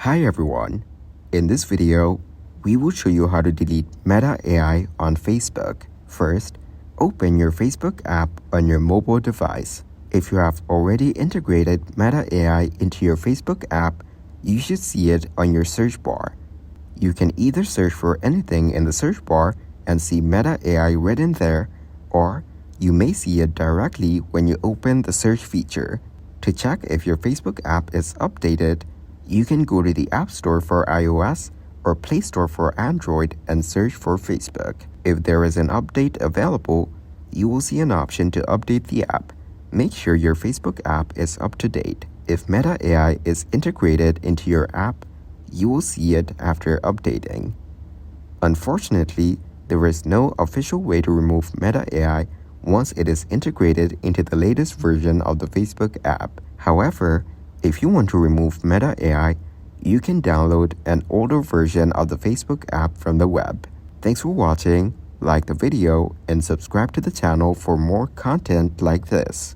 Hi everyone. In this video, we will show you how to delete Meta AI on Facebook. First, open your Facebook app on your mobile device. If you have already integrated Meta AI into your Facebook app, you should see it on your search bar. You can either search for anything in the search bar and see Meta AI written there, or you may see it directly when you open the search feature. To check if your Facebook app is updated, you can go to the App Store for iOS or Play Store for Android and search for Facebook. If there is an update available, you will see an option to update the app. Make sure your Facebook app is up to date. If Meta AI is integrated into your app, you will see it after updating. Unfortunately, there is no official way to remove Meta AI once it is integrated into the latest version of the Facebook app. However, if you want to remove Meta AI, you can download an older version of the Facebook app from the web. Thanks for watching, like the video, and subscribe to the channel for more content like this.